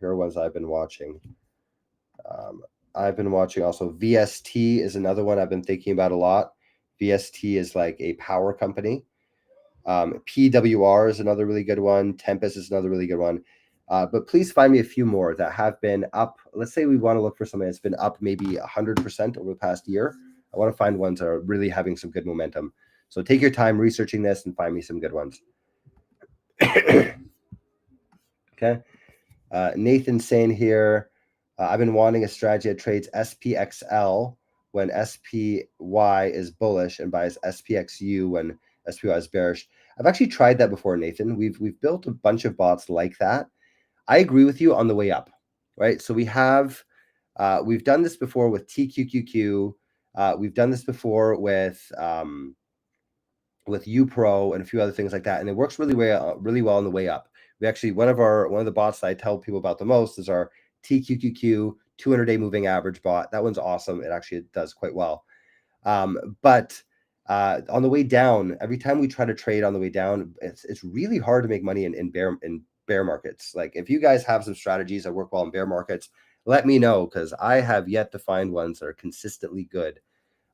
Here are ones I've been watching. I've been watching also VST is another one I've been thinking about a lot. VST is like a power company. PWR is another really good one. Tempest is another really good one. But please find me a few more that have been up. Let's say we want to look for something that's been up maybe 100% over the past year. I want to find ones that are really having some good momentum. So take your time researching this and find me some good ones. Okay. Nathan's saying here, I've been wanting a strategy that trades SPXL when SPY is bullish and buys SPXU when SPY is bearish. I've actually tried that before, Nathan. We've built a bunch of bots like that. I agree with you on the way up, right? So we've done this before with TQQQ. We've done this before with UPro and a few other things like that, and it works really well on the way up. We actually one of the bots that I tell people about the most is our TQQQ 200-day moving average bot. That one's awesome. It actually does quite well. But on the way down, every time we try to trade on the way down, it's really hard to make money in bear markets. Like if you guys have some strategies that work well in bear markets, let me know, because I have yet to find ones that are consistently good.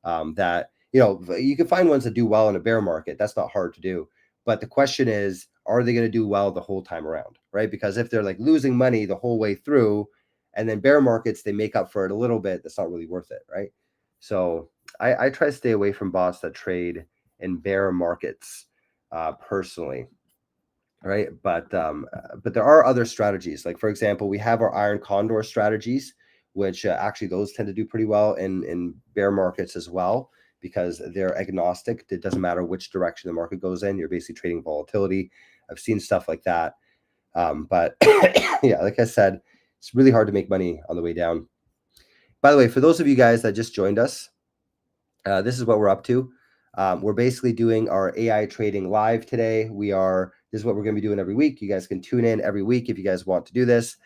That you can find ones that do well in a bear market. That's not hard to do. But the question is, are they going to do well the whole time around, right? Because if they're like losing money the whole way through, and then bear markets, they make up for it a little bit, that's not really worth it, right? So I try to stay away from bots that trade in bear markets personally, right? But there are other strategies. Like, for example, we have our Iron Condor strategies, which actually those tend to do pretty well in bear markets as well, because they're agnostic. It doesn't matter which direction the market goes in. You're basically trading volatility. I've seen stuff like that. But yeah, like I said, it's really hard to make money on the way down. By the way, for those of you guys that just joined us, this is what we're up to. We're basically doing our AI trading live today. This is what we're going to be doing every week. You guys can tune in every week if you guys want to do this.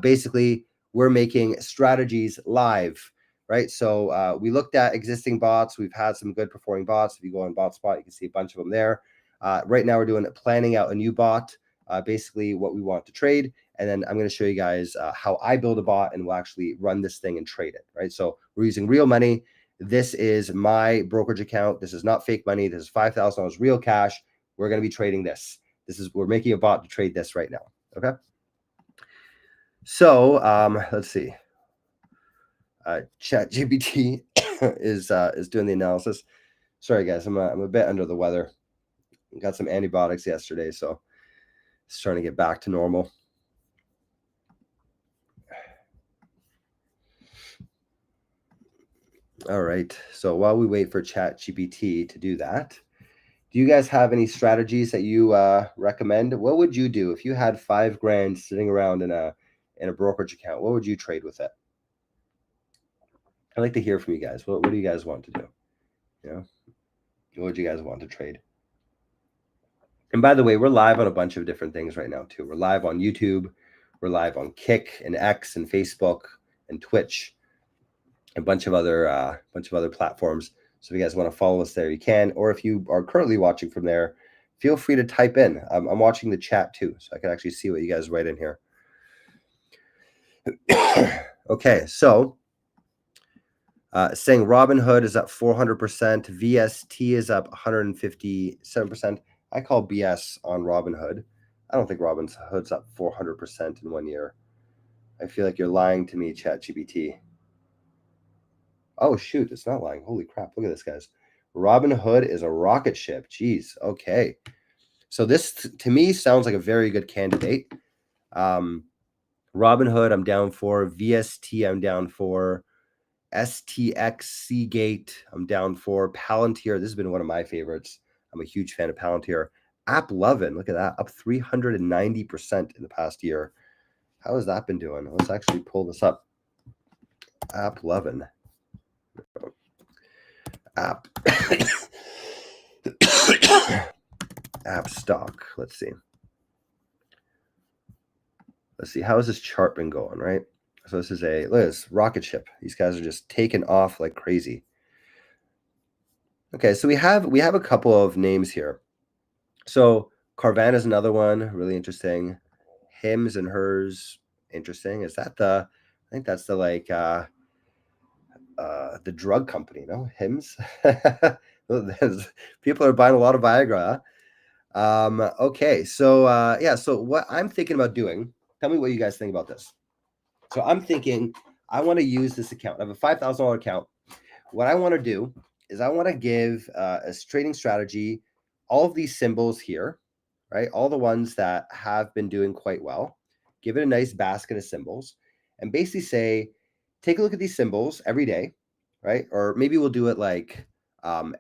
Basically, we're making strategies live, right? So we looked at existing bots. We've had some good performing bots. If you go on BotSpot, you can see a bunch of them there. Right now, we're planning out a new bot, basically what we want to trade. And then I'm going to show you guys how I build a bot, and we'll actually run this thing and trade it, right? So we're using real money. This is my brokerage account. This is not fake money. This is $5,000 real cash. We're going to be trading this. We're making a bot to trade this right now. Okay. So let's see. ChatGPT is doing the analysis. Sorry guys, I'm a bit under the weather. Got some antibiotics yesterday, so it's trying to get back to normal. All right. So while we wait for ChatGPT to do that, do you guys have any strategies that you recommend? What would you do if you had $5,000 sitting around in a brokerage account? What would you trade with it? I'd like to hear from you guys. What do you guys want to do? What would you guys want to trade? And by the way, we're live on a bunch of different things right now too. We're live on YouTube. We're live on Kick and X and Facebook and Twitch, and a bunch of other platforms. So if you guys want to follow us there, you can. Or if you are currently watching from there, feel free to type in. I'm watching the chat too, so I can actually see what you guys write in here. Okay, so saying Robinhood is up 400%, VST is up 157%. I call BS on Robinhood. I don't think Robinhood's up 400% in 1 year. I feel like you're lying to me, ChatGPT. Oh, shoot, it's not lying. Holy crap, look at this, guys. Robinhood is a rocket ship. Jeez, okay. So this, to me, sounds like a very good candidate. Robinhood, I'm down for. VST, I'm down for. STX, Seagate, I'm down for. Palantir, this has been one of my favorites. I'm a huge fan of Palantir. AppLovin, look at that, up 390% in the past year. How has that been doing? Let's actually pull this up. AppLovin. App. App stock. Let's see. How has this chart been going, right? So this is look at this rocket ship. These guys are just taking off like crazy. Okay, so we have a couple of names here. So Carvana is another one, really interesting. Hims and Hers, Interesting. Is that I think that's the drug company, no? Hims? People are buying a lot of Viagra. Okay, so yeah, so what I'm thinking about doing, tell me what you guys think about this. So I'm thinking I want to use this account. I have a $5,000 account. What I want to do is I want to give a trading strategy all of these symbols here, right? All the ones that have been doing quite well. Give it a nice basket of symbols and basically say, take a look at these symbols every day, right? Or maybe we'll do it like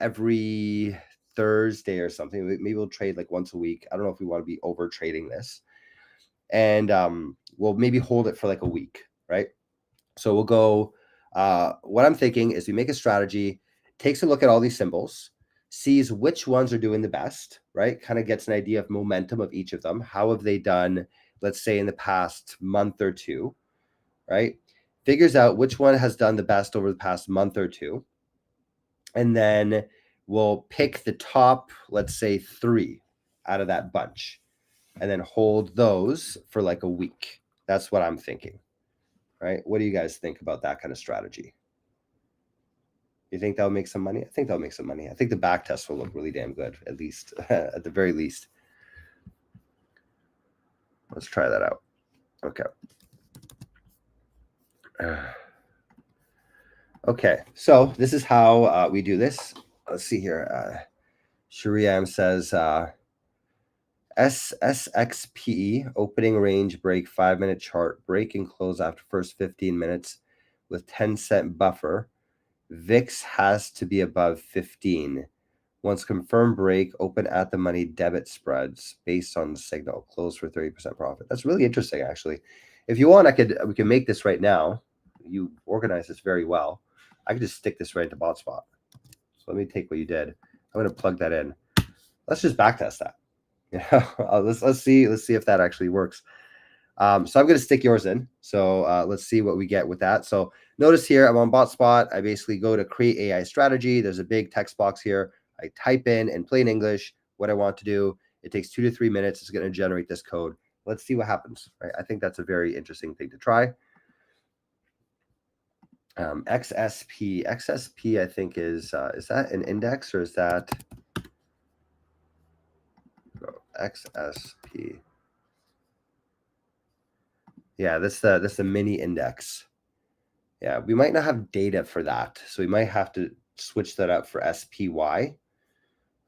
every Thursday or something. Maybe we'll trade like once a week. I don't know if we want to be over trading this. And we'll maybe hold it for like a week, right? So we'll go, what I'm thinking is we make a strategy, takes a look at all these symbols, sees which ones are doing the best, right? Kind of gets an idea of momentum of each of them. How have they done, let's say, in the past month or two, right? Figures out which one has done the best over the past month or two. And then we'll pick the top, let's say, 3 out of that bunch and then hold those for like a week. That's what I'm thinking, right? What do you guys think about that kind of strategy? You think that'll make some money? I think that'll make some money. I think the back test will look really damn good, at least, at the very least. Let's try that out. Okay. Okay, so this is how we do this. Let's see here. Shariam says SSXP opening range break 5-minute chart, break and close after first 15 minutes with 10-cent buffer. VIX has to be above 15. Once confirmed break, open at the money debit spreads based on the signal. Close for 30% profit. That's really interesting, actually. If you want, we can make this right now. You organize this very well. I could just stick this right into BotSpot. So let me take what you did. I'm going to plug that in. Let's just backtest that. Yeah, let's see if that actually works. So I'm going to stick yours in. So let's see what we get with that. So notice here, I'm on BotSpot. I basically go to create AI strategy. There's a big text box here. I type in plain English what I want to do. It takes 2 to 3 minutes. It's going to generate this code. Let's see what happens. Right? I think that's a very interesting thing to try. XSP, I think is that an index or is that XSP? Yeah, that's the mini index. Yeah, we might not have data for that, so we might have to switch that up for SPY.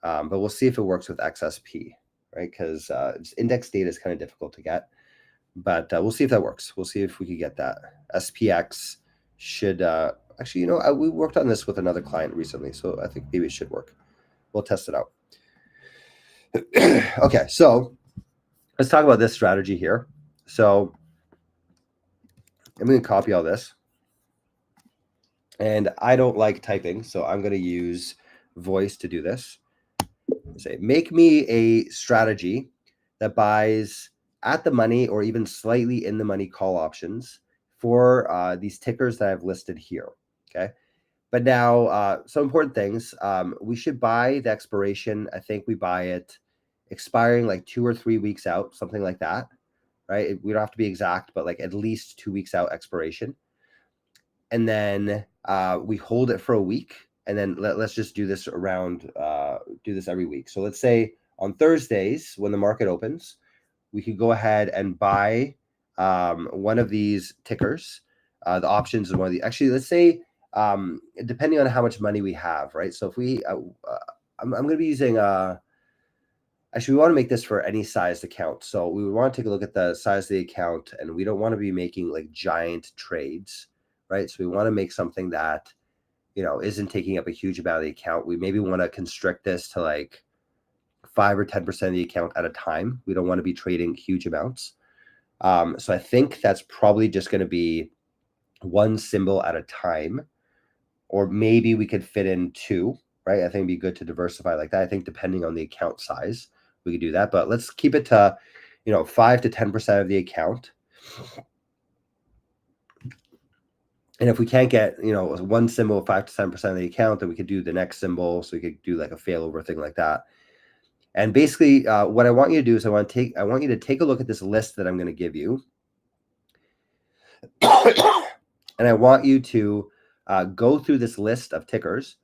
But we'll see if it works with XSP, right? Because index data is kind of difficult to get, but we'll see if that works. We'll see if we could get that. SPX should actually, we worked on this with another client recently, so I think maybe it should work. We'll test it out. Okay, so let's talk about this strategy here. So I'm going to copy all this. And I don't like typing, so I'm going to use voice to do this. Say, make me a strategy that buys at the money or even slightly in the money call options for these tickers that I've listed here. Okay. But now, some important things. We should buy the expiration. I think we buy it expiring like 2 or 3 weeks out, something like that. Right. We don't have to be exact, but like at least 2 weeks out expiration. And then we hold it for a week, and then let's just do this around, do this every week. So let's say on Thursdays when the market opens, we could go ahead and buy one of these tickers. The options is one of the, actually, let's say, depending on how much money we have, right? So if we, I'm going to be using, actually, we want to make this for any sized account. So we would want to take a look at the size of the account, and we don't want to be making like giant trades. Right. So we want to make something that, isn't taking up a huge amount of the account. We maybe want to constrict this to like 5 or 10% of the account at a time. We don't want to be trading huge amounts. So I think that's probably just going to be one symbol at a time, or maybe we could fit in 2, right? I think it'd be good to diversify like that. I think depending on the account size, we could do that, but let's keep it to, 5 to 10% of the account. And if we can't get, one symbol, 5 to 10% of the account, then we could do the next symbol. So we could do like a failover thing like that. And basically, what I want you to do is I want you to take a look at this list that I'm going to give you. And I want you to go through this list of tickers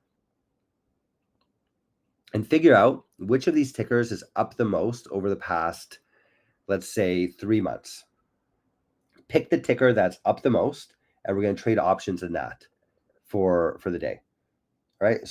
and figure out which of these tickers is up the most over the past, let's say, 3 months. Pick the ticker that's up the most, and we're going to trade options in that for the day. All right.